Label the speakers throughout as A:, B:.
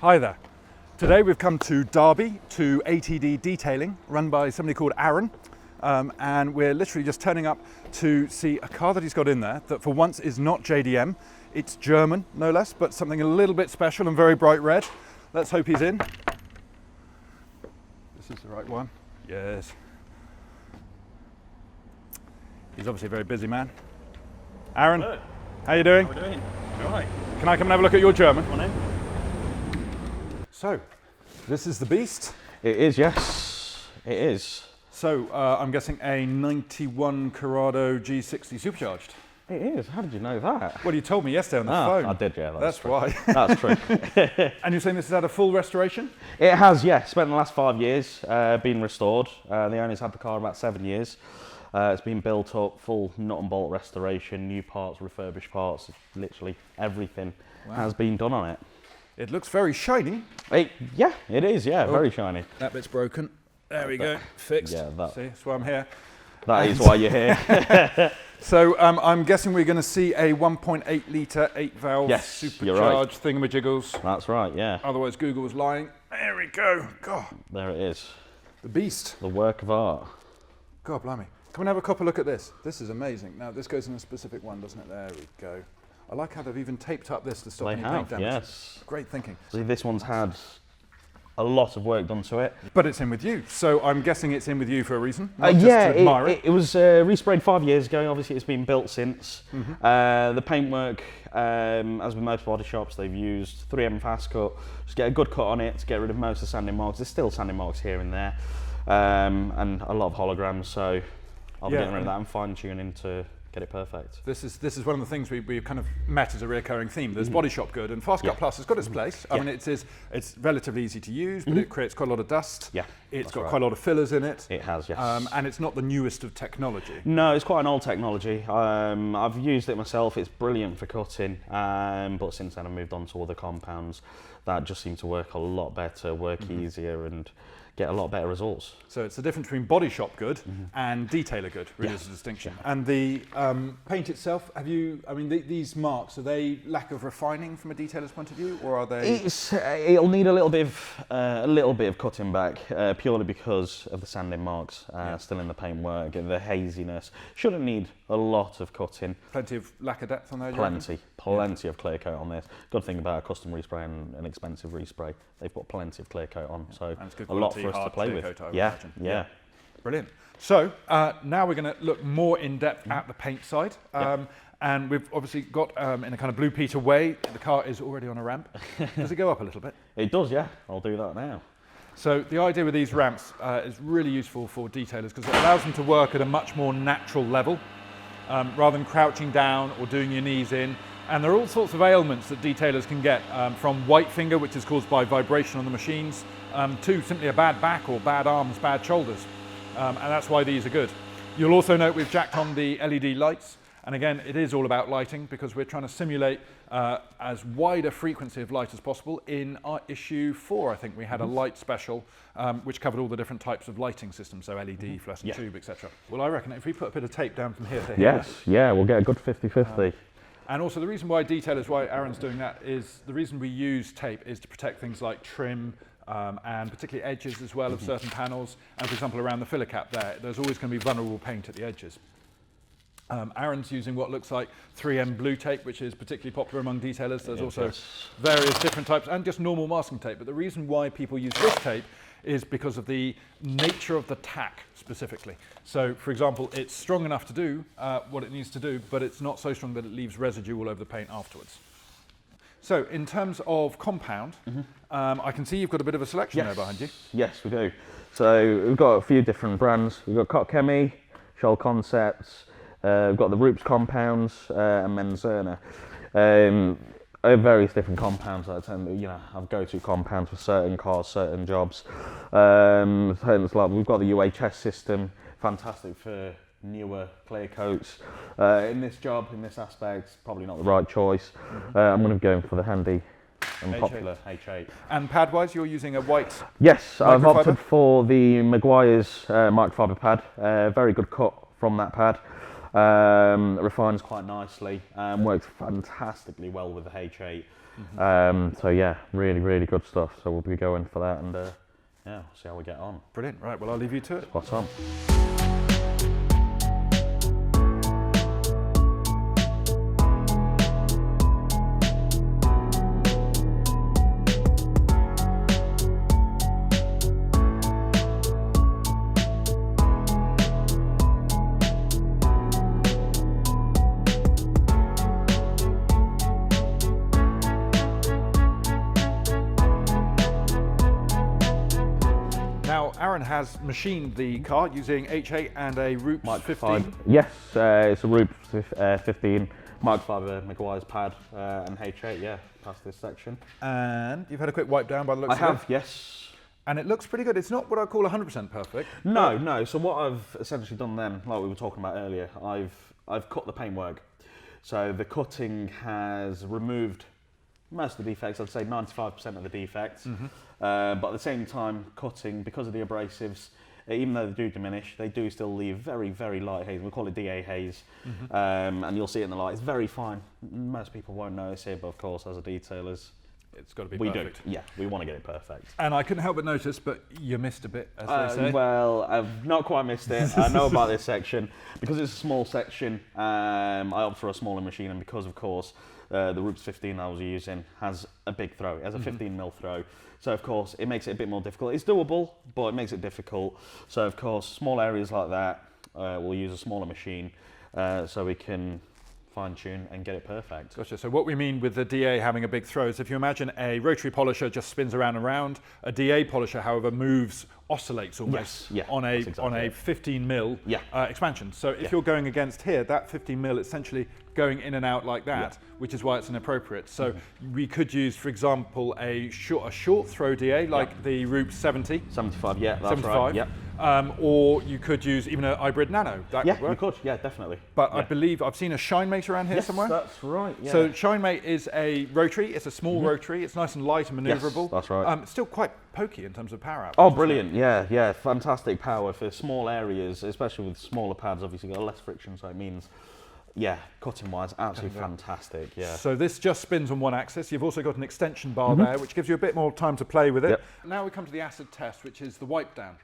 A: Hi there. Today we've come to Derby to ATD Detailing, run by somebody called Aaron, and we're literally just turning up to see a car that he's got in there that for once is not JDM. It's German, no less, but something a little bit special and very bright red. Let's hope he's in. This is the right one. Yes. He's obviously a very busy man. Aaron,
B: Hello.
A: how you doing?
B: How are we doing? You all right?
A: Can I come and have a look at your German?
B: Come on in.
A: So, this is the beast.
B: It is, yes. It is.
A: So, I'm guessing a 91 Corrado G60 Supercharged.
B: It is. How did you know that?
A: Well, you told me yesterday on the phone.
B: I did, yeah.
A: That's why.
B: That's true.
A: And you're saying this has had a full restoration?
B: It has, yeah. Spent the last 5 years being restored. The owners had the car about 7 years. It's been built up, full nut and bolt restoration, new parts, refurbished parts, literally everything has been done on it.
A: It looks very shiny.
B: Yeah, it is, yeah, very shiny.
A: That bit's broken. There we go, fixed.
B: Yeah,
A: See, that's why I'm here.
B: That is why you're here.
A: So I'm guessing we're going to see a 1.8 litre, 8 valve supercharged thingamajiggles.
B: That's right, yeah.
A: Otherwise Google was lying. There we go. God.
B: There it is.
A: The beast.
B: The work of art.
A: God blimey. Come and have a copper look at this. This is amazing. Now this goes in a specific one, doesn't it? There we go. I like how they've even taped up this to stop any paint damage.
B: Yes.
A: Great thinking.
B: See, this one's had a lot of work done to it.
A: But it's in with you, so I'm guessing it's in with you for a reason, not just to admire it.
B: It was resprayed 5 years ago. Obviously, it's been built since. The paintwork, as with most body shops, they've used 3M fast cut. Just get a good cut on it to get rid of most of the sanding marks. There's still sanding marks here and there, and a lot of holograms. So I'll be getting rid of that and fine tuning to get it perfect.
A: This is one of the things we've kind of met as a recurring theme. There's body shop good, and Fast Cut Plus has got its place. I mean, it's relatively easy to use, but it creates quite a lot of dust.
B: Yeah,
A: it's got quite a lot of fillers in it.
B: It has, yes.
A: And it's not the newest of technology.
B: No, it's quite an old technology. I've used it myself. It's brilliant for cutting, but since then I've moved on to other compounds that just seem to work a lot better, work easier, and get a lot better results.
A: So it's the difference between body shop good and detailer good, really is the distinction. And the paint itself, these marks, are they lack of refining from a detailer's point of view, or are they?
B: It'll need a little bit of cutting back, purely because of the sanding marks still in the paintwork, the haziness. Shouldn't need a lot of cutting.
A: Plenty of lacquer depth on there.
B: Plenty of clear coat on this. Good thing about a custom respray and an expensive respray, they've put plenty of clear coat on, so a lot for us to play with.
A: Coat,
B: yeah.
A: Brilliant. So now we're going to look more in depth at the paint side. And we've obviously got, in a kind of Blue Peter way, the car is already on a ramp. Does it go up a little bit?
B: It does, yeah. I'll do that now.
A: So the idea with these ramps is really useful for detailers because it allows them to work at a much more natural level rather than crouching down or doing your knees in. And there are all sorts of ailments that detailers can get, from white finger, which is caused by vibration on the machines, to simply a bad back or bad arms, bad shoulders. And that's why these are good. You'll also note we've jacked on the LED lights. And again, it is all about lighting because we're trying to simulate as wide a frequency of light as possible. In our issue 4, I think we had a light special which covered all the different types of lighting systems, so LED, fluorescent tube, etc. Well, I reckon if we put a bit of tape down from here to here.
B: Yes, we'll get a good 50-50.
A: And also the reason why why Aaron's doing that is the reason we use tape is to protect things like trim and particularly edges as well of certain panels. And for example, around the filler cap there's always going to be vulnerable paint at the edges. Aaron's using what looks like 3M blue tape, which is particularly popular among detailers. There's also various different types and just normal masking tape. But the reason why people use this tape is because of the nature of the tack specifically. So, for example, it's strong enough to do what it needs to do, but it's not so strong that it leaves residue all over the paint afterwards. So, in terms of compound, I can see you've got a bit of a selection there behind you.
B: Yes, we do. So, we've got a few different brands. We've got Kotkemi, Scholl Concepts, we've got the Roops compounds, and Menzerner. Various different compounds that I tend to, have go-to compounds for certain cars, certain jobs. We've got the UHS system, fantastic for newer clear coats. In this job, in this aspect, probably not the right choice. I'm going to be going for the handy and popular H8.
A: And pad-wise, you're using a white?
B: Yes, I've opted for the Maguire's microfiber pad. Very good cut from that pad. Refines quite nicely, works fantastically well with the H8. So yeah, really, really good stuff. So we'll be going for that, and yeah, we'll see how we get on.
A: Brilliant. Right, well, I'll leave you to it.
B: Spot on.
A: Now, Aaron has machined the car using H8 and a Roop 15.
B: Yes, it's a Roop 15 microfiber McGuire's pad and H8. Yeah, past this section.
A: And you've had a quick wipe down by the looks
B: I
A: of it.
B: have, yes.
A: And it looks pretty good. It's not what I call 100% perfect.
B: No. So what I've essentially done then, like we were talking about earlier, I've cut the paintwork. So the cutting has removed most of the defects. I'd say 95% of the defects. But at the same time, cutting, because of the abrasives, even though they do diminish, they do still leave very, very light haze. We call it DA haze, and you'll see it in the light. It's very fine. Most people won't notice it, but of course, as a detailer,
A: It's got to be
B: we
A: perfect.
B: do. Yeah, we want to get it perfect.
A: And I couldn't help but notice, but you missed a bit, as they say.
B: Well, I've not quite missed it. I know about this section. Because it's a small section, I opt for a smaller machine, and because, of course, the Roop 15 I was using has a big throw. It has a 15mm throw. So, of course, it makes it a bit more difficult. It's doable, but it makes it difficult. So, of course, small areas like that, we'll use a smaller machine so we can fine-tune and get it perfect.
A: Gotcha. So what we mean with the DA having a big throw is if you imagine a rotary polisher just spins around and around, a DA polisher, however, oscillates almost on a 15mm expansion. So if you're going against here, that 15mm essentially going in and out like that, which is why it's inappropriate. So we could use, for example, a short throw DA like the Roop 70.
B: 75, yeah, that's
A: 75.
B: right. Yeah.
A: Or you could use even a hybrid nano. That could work.
B: You could. Yeah, definitely.
A: But I believe I've seen a ShineMate around here somewhere.
B: That's right. Yeah.
A: So ShineMate is a rotary. It's a small rotary. It's nice and light and manoeuvrable.
B: Yes, that's right.
A: It's still quite pokey in terms of power output.
B: Oh, brilliant. Yeah. Fantastic power for small areas, especially with smaller pads. Obviously, got less friction, so it means, cutting wise, absolutely fantastic. Yeah.
A: So this just spins on one axis. You've also got an extension bar there, which gives you a bit more time to play with it.
B: Yep.
A: Now we come to the acid test, which is the wipe down.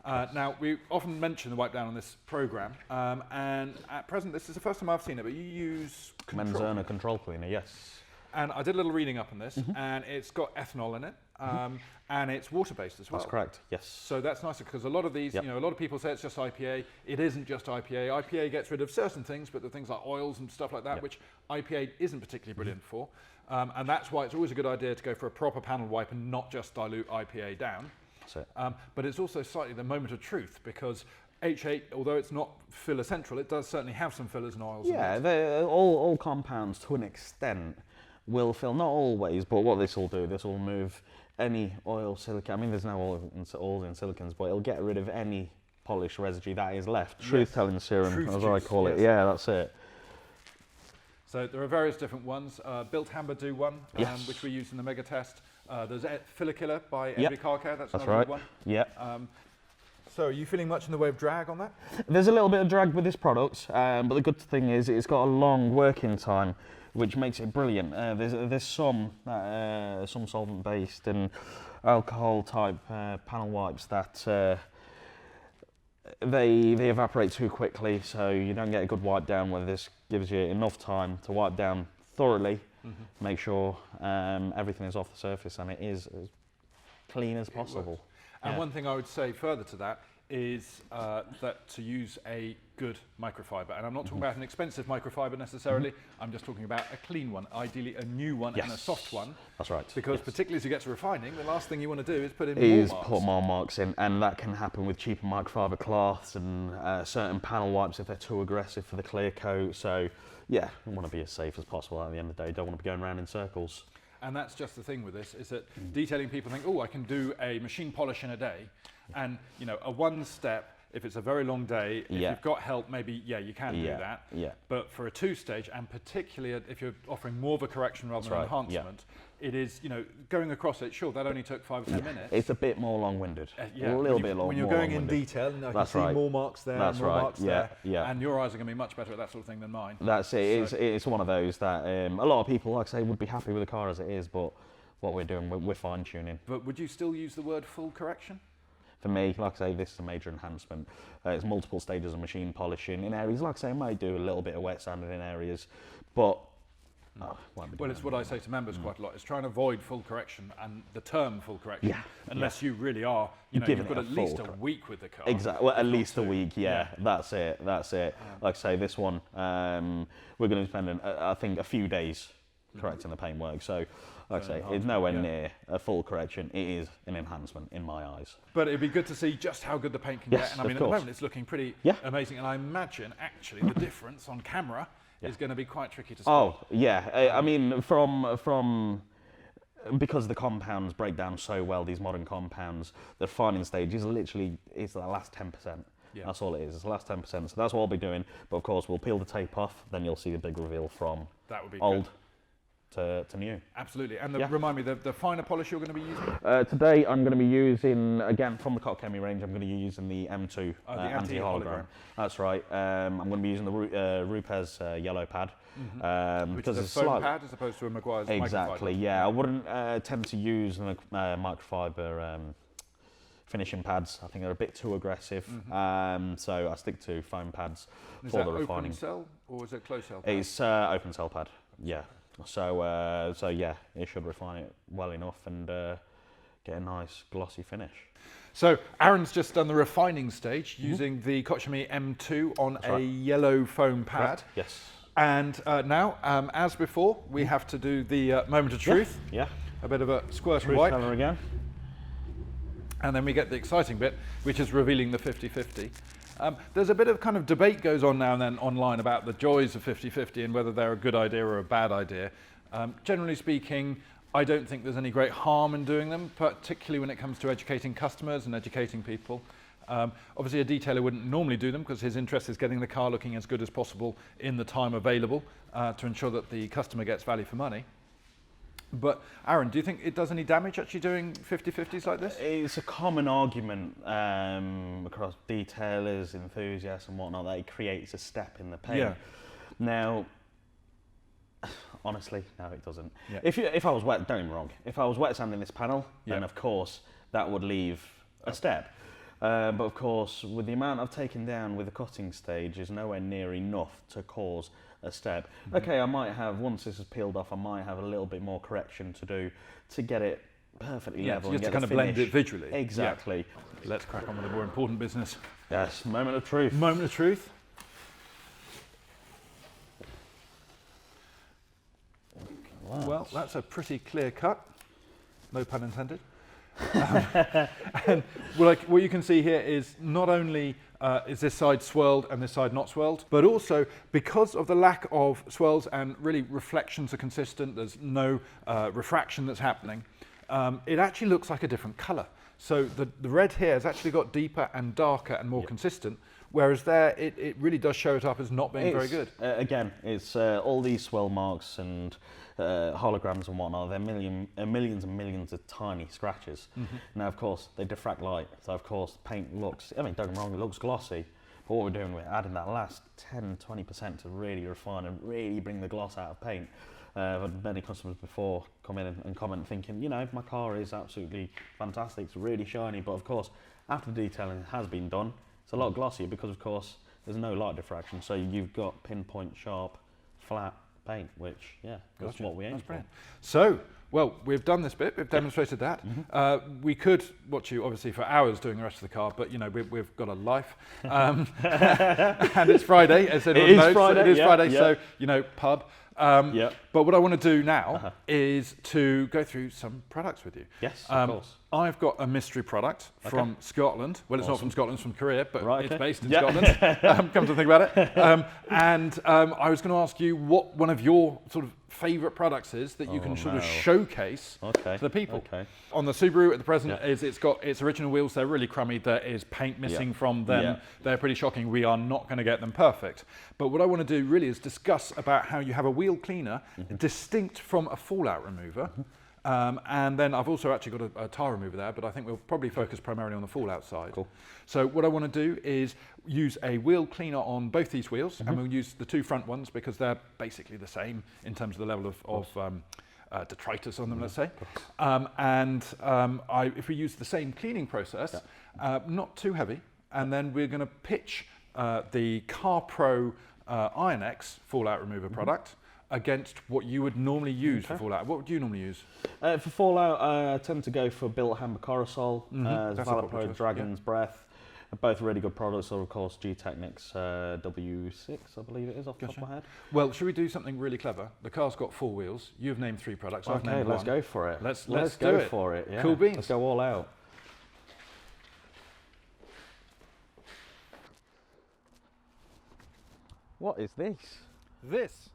A: Now, we often mention the wipe down on this program, and at present, this is the first time I've seen it, but you use
B: Menzerner control cleaner, yes.
A: And I did a little reading up on this, and it's got ethanol in it, and it's water-based as well.
B: That's correct, yes.
A: So that's nicer, because a lot of these, a lot of people say it's just IPA. It isn't just IPA. IPA gets rid of certain things, but the things like oils and stuff like that, which IPA isn't particularly brilliant for. And that's why it's always a good idea to go for a proper panel wipe and not just dilute IPA down.
B: That's it.
A: But it's also slightly the moment of truth, because H8, although it's not filler central, it does certainly have some fillers and oils.
B: Yeah, all compounds to an extent will fill, not always, but what this will do, this will remove any oil, silicone. I mean, there's no oils in silicons, but it'll get rid of any polish residue that is left. Truth-telling serum, as I call it. Yeah, that's it.
A: So there are various different ones. Built Hamber do one, which we use in the mega test. There's Filler Killer by Envy Car Care. That's another good one.
B: Yeah.
A: So are you feeling much in the way of drag on that?
B: There's a little bit of drag with this product, but the good thing is it's got a long working time, which makes it brilliant. There's some solvent-based and alcohol-type panel wipes that they evaporate too quickly, so you don't get a good wipe down. Where this gives you enough time to wipe down thoroughly, make sure everything is off the surface and it is as clean as possible.
A: And one thing I would say further to that is that to use a good microfiber, and I'm not talking about an expensive microfiber necessarily, I'm just talking about a clean one, ideally a new one and a soft one.
B: That's right.
A: Because particularly as you get to refining, the last thing you want to do is put in
B: more marks in, and that can happen with cheaper microfiber cloths and certain panel wipes if they're too aggressive for the clear coat. So yeah, you want to be as safe as possible at the end of the day. You don't want to be going around in circles.
A: And that's just the thing with this, is that detailing people think, oh, I can do a machine polish in a day. And, you know, a one step, if it's a very long day, if you've got help, maybe, you can do that. But for a two-stage, and particularly if you're offering more of a correction rather than enhancement, it is, you know, going across it, sure, that only took 5 or 10 minutes.
B: It's a bit more long-winded.
A: Yeah,
B: a little bit long.
C: When you're going in detail, and I can see more marks there,
B: That's
C: more
B: right.
C: marks there.
B: Yeah.
A: And your eyes are going to be much better at that sort of thing than mine.
B: That's it. It's one of those that a lot of people, like I say, would be happy with the car as it is, but what we're doing, we're fine-tuning.
A: But would you still use the word full correction?
B: For me, like I say, this is a major enhancement. It's multiple stages of machine polishing in areas. Like I say, I might do a little bit of wet sanding in areas, but
A: well, it's what I say to members quite a lot. It's trying to avoid full correction and the term full correction, unless you really are, you know, you've got at least a week with the car.
B: Exactly, well, at least a week, that's it. Like I say, this one, we're going to spend, I think, a few days correcting the paintwork. So, like I say, it's nowhere near a full correction. It is an enhancement in my eyes.
A: But it'd be good to see just how good the paint can get. And I mean, at the moment, it's looking pretty amazing. And I imagine, actually, the difference on camera is going to be quite tricky to spot.
B: Oh, yeah. I mean, because the compounds break down so well, these modern compounds, the refining stage is literally, it's the last 10%. Yeah. That's all it is. It's the last 10%. So that's what I'll be doing. But of course, we'll peel the tape off. Then you'll see the big reveal from old to new.
A: Absolutely. And remind me, the finer polish you're going to be using?
B: Today, I'm going to be using, again, from the Kotkemi range, I'm going to be using the M2
A: the
B: anti-hologram. That's right. I'm going to be using the Rupes yellow pad.
A: Which is a foam pad as opposed to a Maguire's
B: Exactly, yeah. I wouldn't tend to use the microfiber finishing pads. I think they're a bit too aggressive. So I stick to foam pads for the refining.
A: Is that open cell or is it closed cell pad?
B: It's open cell pad, yeah. So yeah, it should refine it well enough and get a nice glossy finish.
A: So Aaron's just done the refining stage using the Kotkemi M2 on a yellow foam pad.
B: Correct. Yes.
A: And now, as before, we have to do the moment of truth.
B: Yeah.
A: A bit of a squirt
B: Truth
A: of white.
B: colour again.
A: And then we get the exciting bit, which is revealing the 50-50. There's a bit of kind of debate goes on now and then online about the joys of 50-50 and whether they're a good idea or a bad idea. Generally speaking, I don't think there's any great harm in doing them, particularly when it comes to educating customers and educating people. Obviously, a detailer wouldn't normally do them because his interest is getting the car looking as good as possible in the time available to ensure that the customer gets value for money. But Aaron, do you think it does any damage actually doing 50-50s like this?
B: It's a common argument across detailers, enthusiasts and whatnot that it creates a step in the paint.
A: Yeah.
B: Now, honestly, no, it doesn't.
A: Yeah.
B: If I was wet, don't get me wrong, if I was wet sanding this panel, then of course that would leave a step. But of course, with the amount I've taken down with the cutting stage is nowhere near enough to cause a step. Okay, I might have, once this is peeled off, I might have a little bit more correction to do to get it perfectly level.
A: Just to kind of blend it visually.
B: Exactly.
A: Yeah. Let's crack on with the more important business.
B: Yes, moment of truth.
A: Moment of truth. Well, that's a pretty clear cut. No pun intended. And like what you can see here is not only is this side swirled and this side not swirled, but also because of the lack of swirls and really reflections are consistent, there's no refraction that's happening, it actually looks like a different colour. So the red here has actually got deeper and darker and more consistent, whereas there it really does show it up as not being very good.
B: Again, it's all these swirl marks and holograms and whatnot, they're millions and millions of tiny scratches. Now, of course, they diffract light, so of course, paint looks, I mean, don't get me wrong, it looks glossy, but what we're doing, we're adding that last 10-20% to really refine and really bring the gloss out of paint. I've had many customers before come in and comment thinking, you know, my car is absolutely fantastic, it's really shiny, but of course, after the detailing has been done, it's a lot glossier because, of course, there's no light diffraction, so you've got pinpoint, sharp, flat paint, which, that's what we aim for.
A: So, well, we've done this bit, we've demonstrated that. We could watch you, obviously, for hours doing the rest of the car, but, you know, we've got a life. And it's Friday, as everyone knows. It is Friday, so, you know, pub. But what I want to do now is to go through some products with you.
B: Yes, of course.
A: I've got a mystery product from Scotland. Well, it's not from Scotland, it's from Korea, but it's based in Scotland. Come to think about it. I was going to ask you what one of your sort of favourite products is that you can sort of showcase to the people. On the Subaru at the present, it's got its original wheels. They're really crummy. There is paint missing from them. They're pretty shocking. We are not going to get them perfect. But what I want to do really is discuss about how you have a wheel cleaner distinct from a fallout remover. And then I've also actually got a tyre remover there, but I think we'll probably focus primarily on the fallout side.
B: Cool.
A: So what I want to do is use a wheel cleaner on both these wheels, and we'll use the 2 front ones because they're basically the same in terms of the level of detritus on them, let's say. If we use the same cleaning process, not too heavy, and then we're going to pitch the CarPro Iron X fallout remover product against what you would normally use for fallout. What would you normally use?
B: For fallout, I tend to go for Built Hammer Corrosol, Valipro Dragon's Breath. Both really good products, or of course G-Technic's W6, I believe it is, off the top of my head.
A: Well, should we do something really clever? The car's got 4 wheels. You've named 3 products. I've named 1.
B: Let's go for it.
A: Let's
B: go for it. Yeah.
A: Cool beans.
B: Let's go all out. What is this?
A: This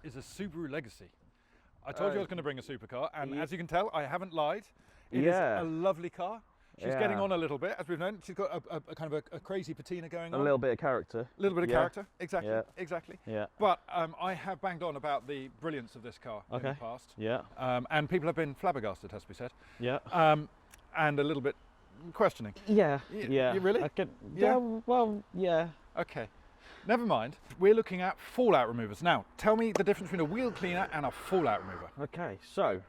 A: is a Subaru Legacy. I told you I was going to bring a supercar, and as you can tell, I haven't lied. It is a lovely car. She's getting on a little bit, as we've known. She's got a kind of a crazy patina going on.
B: A little bit of character.
A: A little bit of character, exactly, exactly.
B: Yeah.
A: But I have banged on about the brilliance of this car in the past.
B: Yeah.
A: And people have been flabbergasted, has to be said.
B: Yeah.
A: And a little bit questioning.
B: Yeah.
A: You really?
B: Well, yeah.
A: Okay. Never mind. We're looking at fallout removers. Now, tell me the difference between a wheel cleaner and a fallout remover.
B: Okay, so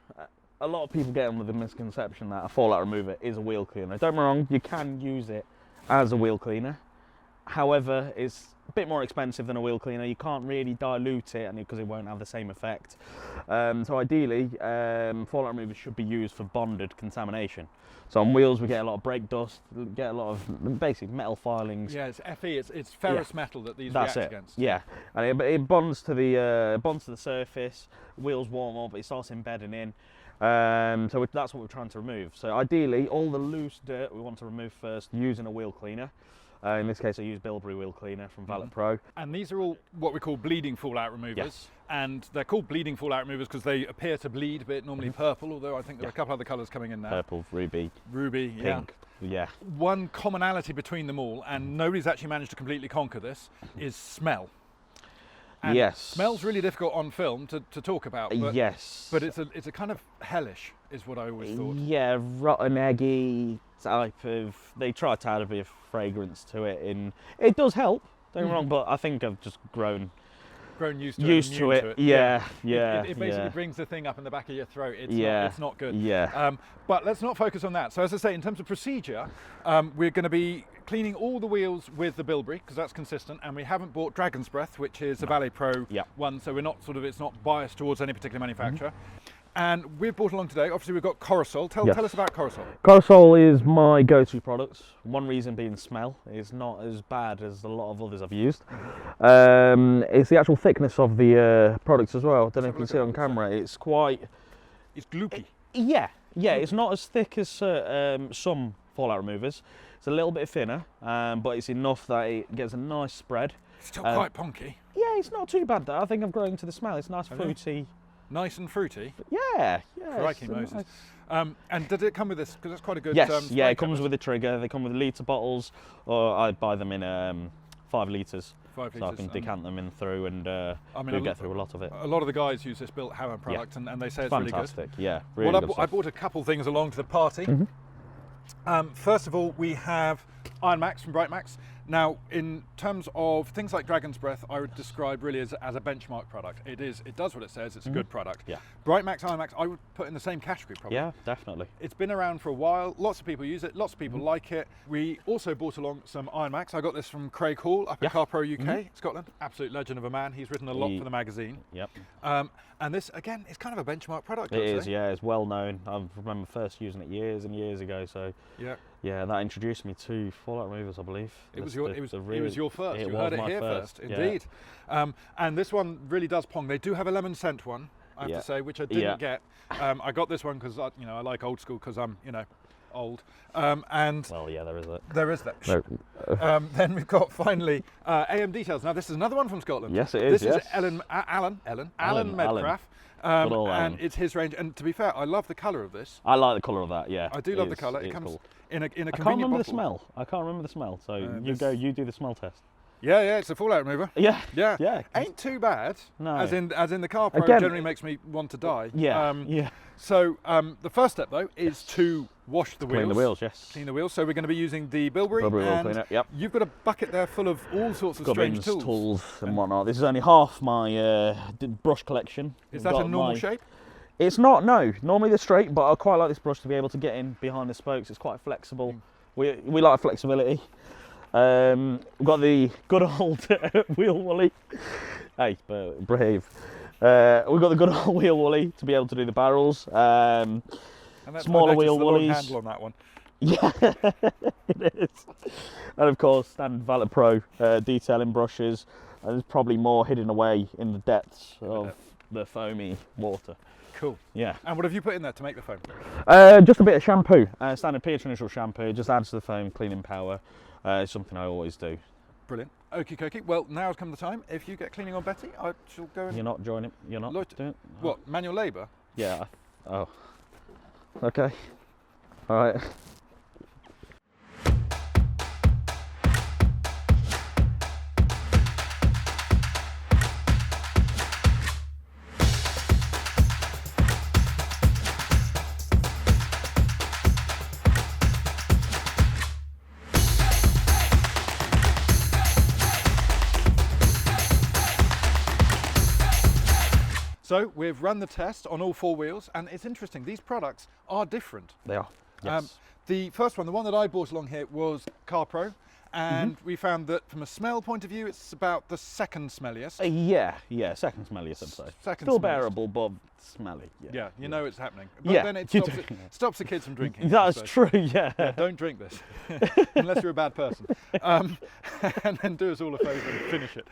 B: a lot of people get on with the misconception that a fallout remover is a wheel cleaner. Don't get me wrong, you can use it as a wheel cleaner. However, it's a bit more expensive than a wheel cleaner. You can't really dilute it because it won't have the same effect. So ideally, fallout removers should be used for bonded contamination. So on wheels, we get a lot of brake dust, get a lot of basic metal filings.
A: Yeah, it's Fe. It's ferrous metal that these
B: react
A: against.
B: Yeah, and it bonds to the surface. Wheels warm up, it starts embedding in. So that's what we're trying to remove. So ideally, all the loose dirt we want to remove first using a wheel cleaner. In this case, I use Bilberry Wheel Cleaner from Valipro.
A: And these are all what we call bleeding fallout removers.
B: Yes.
A: And they're called bleeding fallout removers because they appear to bleed, but normally purple, although I think there are a couple other colours coming in now.
B: Purple, ruby,
A: pink.
B: Yeah.
A: One commonality between them all, and nobody's actually managed to completely conquer this, is smell. And
B: yes.
A: Smell's really difficult on film to talk about. But,
B: yes.
A: But it's a kind of hellish, is what I always thought.
B: Yeah, rotten, eggy type of. They try to add a bit of fragrance to it, and it does help. Don't get me wrong, but I think I've just grown used to it. Yeah.
A: It basically brings the thing up in the back of your throat. It's not good.
B: Yeah.
A: But let's not focus on that. So as I say, in terms of procedure, we're going to be cleaning all the wheels with the Bilberry because that's consistent, and we haven't bought Dragon's Breath, which is a Valipro one, so we're not it's not biased towards any particular manufacturer. And we've brought along today, obviously we've got Corrosol. Tell us about Corosol.
B: Corosol is my go-to product. One reason being smell. It's not as bad as a lot of others I've used. It's the actual thickness of the product as well. I don't know if you can see it on camera. It's quite...
A: It's gloopy.
B: Yeah. It's not as thick as some fallout removers. It's a little bit thinner, but it's enough that it gets a nice spread.
A: It's still quite punky.
B: Yeah, it's not too bad though. I think I've grown to the smell. It's nice, fruity.
A: Nice and fruity.
B: Yeah.
A: Crikey Moses. Nice. And did it come with this? Because it's quite a good.
B: Yes, it comes with a trigger. They come with litre bottles, or I buy them in 5 litres.
A: 5 litres.
B: So I can decant them in through, and we'll get through a lot of it.
A: A lot of the guys use this Built Hammer product, and they say it's really good.
B: Fantastic. Yeah, really good stuff.
A: I bought a couple things along to the party. First of all, we have Iron Max from Bright Max. Now, in terms of things like Dragon's Breath, I would describe really as a benchmark product. It does what it says, it's a good product.
B: Yeah.
A: Bright Max, Iron Max, I would put in the same category probably.
B: Yeah, definitely.
A: It's been around for a while, lots of people use it, lots of people like it. We also bought along some Iron Max. I got this from Craig Hall up at CarPro UK, Scotland. Absolute legend of a man, he's written a lot for the magazine.
B: Yep.
A: And this, again, is kind of a benchmark product.
B: It is, yeah, it's well known. I remember first using it years and years ago, so yeah, that introduced me to fallout removers, I believe.
A: It was your first. You heard it here first, indeed. And this one really does pong. They do have a lemon scent one, I have to say, which I didn't get. I got this one because I like old school because I'm old. And
B: well, yeah, there is that.
A: There is that. No. Then we've got finally AM Details. Now this is another one from Scotland.
B: Yes, it is.
A: This is Alan Medcraft. And it's his range. And to be fair, I love the colour of this.
B: I like the colour of that. Yeah,
A: I do love the colour. It comes
B: cool.
A: in a convenient
B: I can't remember
A: bottle.
B: the smell. I can't remember the smell. So you do the smell test.
A: Yeah, it's a fallout remover.
B: Yeah.
A: Yeah.
B: Yeah.
A: Ain't too bad.
B: No.
A: As in the car pro
B: Again,
A: generally makes me want to die.
B: Yeah. Yeah.
A: So the first step though is to wash the wheels.
B: Clean the wheels, yes.
A: Clean the wheels. So we're going to be using the Bilberry.
B: Bilberry wheel
A: and
B: cleaner, yep.
A: You've got a bucket there full of all sorts of strange tools.
B: And whatnot. This is only half my brush collection.
A: Is that a normal shape?
B: It's not, no. Normally they're straight, but I quite like this brush to be able to get in behind the spokes. It's quite flexible. We like flexibility. We've got the good old wheel woolly. Hey, brave. We've got the good old wheel woolly to be able to do the barrels.
A: And that's
B: smaller wheel
A: the
B: woolies.
A: long handle on that one.
B: Yeah, it is. And of course, standard Valet Pro detailing brushes. And there's probably more hidden away in the depths of the foamy water.
A: Cool.
B: Yeah.
A: And what have you put in there to make the foam?
B: Just a bit of shampoo. Standard Pietra Neutral shampoo. Just adds to the foam cleaning power. It's something I always do.
A: Brilliant. Okie dokie. Well, now's come the time. If you get cleaning on Betty, I shall go and...
B: You're not joining? You're not doing it?
A: What, manual labour?
B: Yeah. Oh. Okay. All right.
A: So we've run the test on all four wheels, and it's interesting. These products are different.
B: They are. Yes.
A: The first one, the one that I bought along here, was Car Pro, and we found that from a smell point of view, it's about the second smelliest.
B: Yeah, second smelliest, I'd say.
A: Second
B: Still
A: smelliest.
B: bearable, but smelly.
A: Yeah, you know it's happening. But
B: Yeah,
A: then it
B: you
A: stops the kids from drinking.
B: That's
A: so,
B: true, yeah.
A: don't drink this, unless you're a bad person. And then do us all a favour and finish it.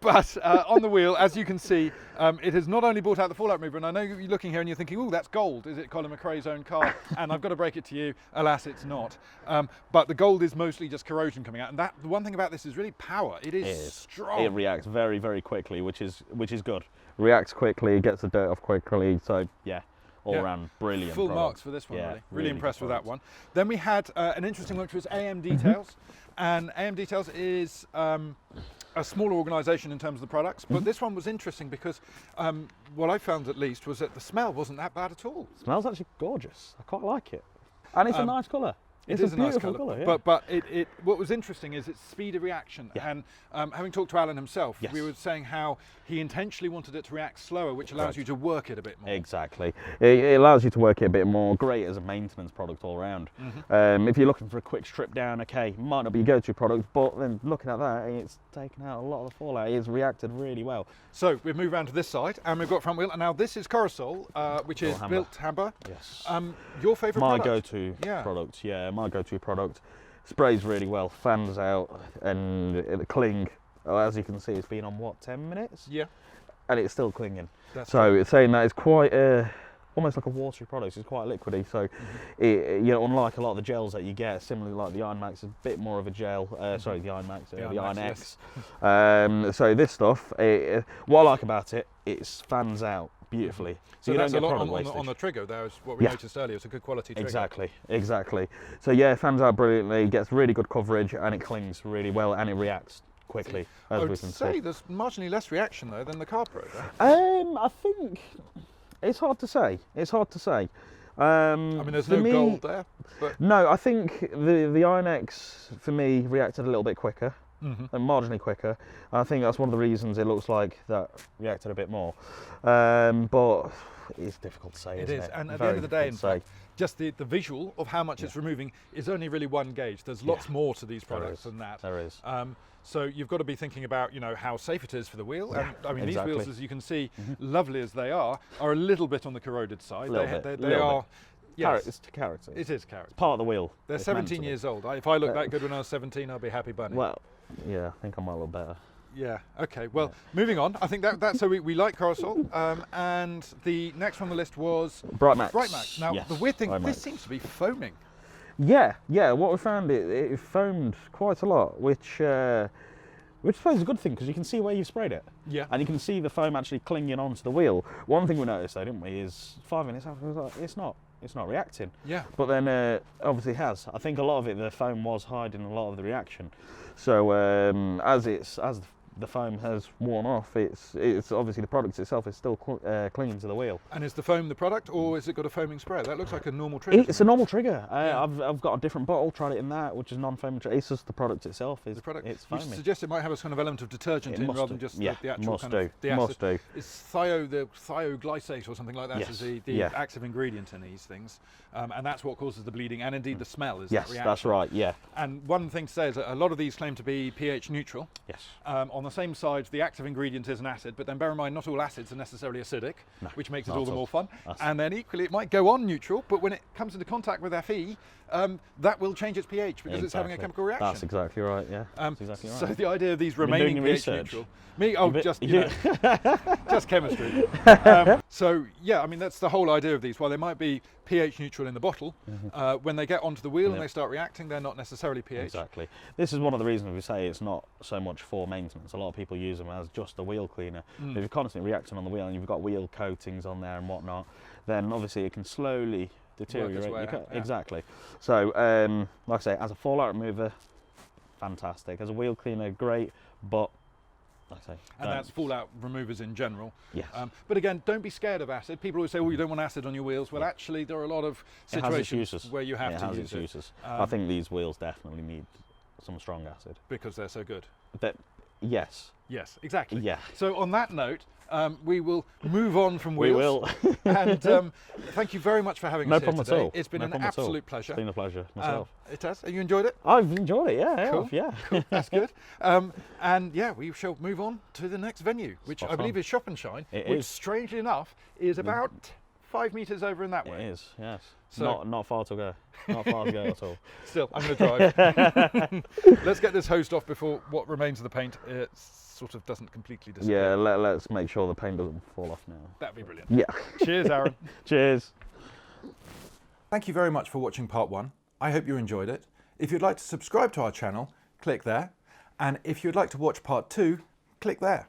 A: But on the wheel, as you can see, it has not only brought out the fallout remover, and I know you're looking here and you're thinking, oh, that's gold. Is it Colin McRae's own car? And I've got to break it to you, alas, it's not. But the gold is mostly just corrosion coming out. And the one thing about this is really power. It is strong.
B: It reacts very, very quickly, which is good. Reacts quickly, gets the dirt off quickly. So yeah, all around brilliant.
A: Full
B: product.
A: marks for this one,
B: Yeah,
A: really impressed with that
B: product.
A: one. Then we had an interesting one, which was AM Details. And AM Details is a smaller organisation in terms of the products, but this one was interesting because what I found at least was that the smell wasn't that bad at all.
B: It smells actually gorgeous. I quite like it. And it's a nice colour.
A: It is a nice colour,
B: yeah.
A: but what was interesting is its speed of reaction. And having talked to Alan himself, we were saying how he intentionally wanted it to react slower, which allows you to work it a bit more.
B: Exactly. It allows you to work it a bit more. Great as a maintenance product all around. If you're looking for a quick strip down, okay, might not be your go-to product, but then looking at that, it's taken out a lot of the fallout. It's reacted really well.
A: So we've moved around to this side, and we've got front wheel, and now this is Corosol, which is built Hamber.
B: Yes.
A: Your favourite product?
B: My go-to product, my go-to product. Sprays really well, fans out, and it cling. As you can see, it's been on what, 10 minutes?
A: Yeah.
B: And it's still clinging.
A: That's
B: so it's saying that it's quite almost like a watery product. It's quite liquidy. So unlike a lot of the gels that you get, similarly like the Iron Max, is a bit more of a gel. Sorry, the Iron Max, the Iron X. Yes. So this stuff, what I like about it, it fans out beautifully.
A: So that's a lot on the trigger there, is what we noticed earlier. It's a good quality trigger.
B: Exactly. So yeah, it fans out brilliantly, gets really good coverage, and it clings really well, and it reacts quickly, as we can see.
A: There's marginally less reaction though than the Car Pro.
B: I think it's hard to say.
A: I mean, there's no gold there. But
B: no, I think the Iron X for me reacted a little bit quicker. And marginally quicker. I think that's one of the reasons it looks like that reacted a bit more. But it's difficult to say, isn't it?
A: And at the end of the day, in fact, just the visual of how much it's removing is only really one gauge. There's lots more to these products than that.
B: There is.
A: So you've got to be thinking about, how safe it is for the wheel. And I mean, these wheels, as you can see, lovely as they are a little bit on the corroded side. They are. Yes.
B: It's character.
A: It is character.
B: It's part of the wheel.
A: They're 17 years old. If I looked that good when I was 17, I'd be happy bunny.
B: Well, yeah, I think I might look better.
A: Yeah, okay. Well, moving on. I think that's so we like Corosol. And the next one on the list was
B: Bright Max.
A: Bright Max. Now, the weird thing, this seems to be foaming.
B: Yeah. What we found, it foamed quite a lot, which I suppose is a good thing because you can see where you've sprayed it.
A: Yeah.
B: And you can see the foam actually clinging onto the wheel. One thing we noticed though, didn't we, is 5 minutes after, it's not. it's not reacting.
A: Yeah.
B: But then obviously it has. I think a lot of it, the foam was hiding a lot of the reaction. So as the foam has worn off, it's obviously the product itself is still clinging to the wheel.
A: And is the foam the product, or has it got a foaming spread? That looks like a normal trigger.
B: It's a normal trigger. I've got a different bottle, tried it in that, which is non-foaming trigger. It's just the product itself. It's foaming.
A: You suggest it might have a kind of element of detergent in rather than just the actual kind of the acid.
B: Must do.
A: It's thioglycate or something like that is the active ingredient in these things. And that's what causes the bleeding and indeed the smell is that reaction. Yes,
B: that's right, yeah.
A: And one thing to say is that a lot of these claim to be pH neutral.
B: Yes.
A: On the same side, the active ingredient is an acid, but then bear in mind not all acids are necessarily acidic, which makes it all the more fun. And then equally it might go on neutral, but when it comes into contact with Fe, that will change its pH because it's having a chemical reaction.
B: That's exactly right, yeah. That's exactly right.
A: So the idea of these remaining pH neutral. Just chemistry. So yeah, I mean that's the whole idea of these. While they might be pH neutral in the bottle, when they get onto the wheel and they start reacting, they're not necessarily pH.
B: Exactly. This is one of the reasons we say it's not so much for maintenance. A lot of people use them as just a wheel cleaner. If you're constantly reacting on the wheel and you've got wheel coatings on there and whatnot, then obviously it can slowly deteriorate. Exactly. So like I say, as a fallout remover, fantastic. As a wheel cleaner, great, but like I say,
A: and that's fallout removers in general.
B: Yes.
A: But again, don't be scared of acid. People always say, "Oh, you don't want acid on your wheels." Well, actually, there are a lot of situations where you have to use it.
B: I think these wheels definitely need some strong acid
A: because they're so good.
B: Yes.
A: Yes, exactly.
B: Yeah.
A: So on that note, we will move on from wheels.
B: We will.
A: And thank you very much for having us here today.
B: At all.
A: It's been an absolute pleasure.
B: It's been a pleasure myself.
A: It has. Have you enjoyed it?
B: I've enjoyed it, yeah.
A: Cool.
B: Yeah.
A: Cool. That's good. And yeah, we shall move on to the next venue, which I believe is Shop and Shine, which strangely enough is about 5 meters over in that way.
B: It is, yes. So not far to go. Not far to go at all.
A: Still, I'm going to drive. Let's get this hose off before what remains of the paint sort of doesn't completely disappear.
B: Yeah, let's make sure the paint doesn't fall off now.
A: That'd be brilliant.
B: Yeah.
A: Cheers, Aaron.
B: Cheers.
A: Thank you very much for watching part 1. I hope you enjoyed it. If you'd like to subscribe to our channel, click there. And if you'd like to watch part 2, click there.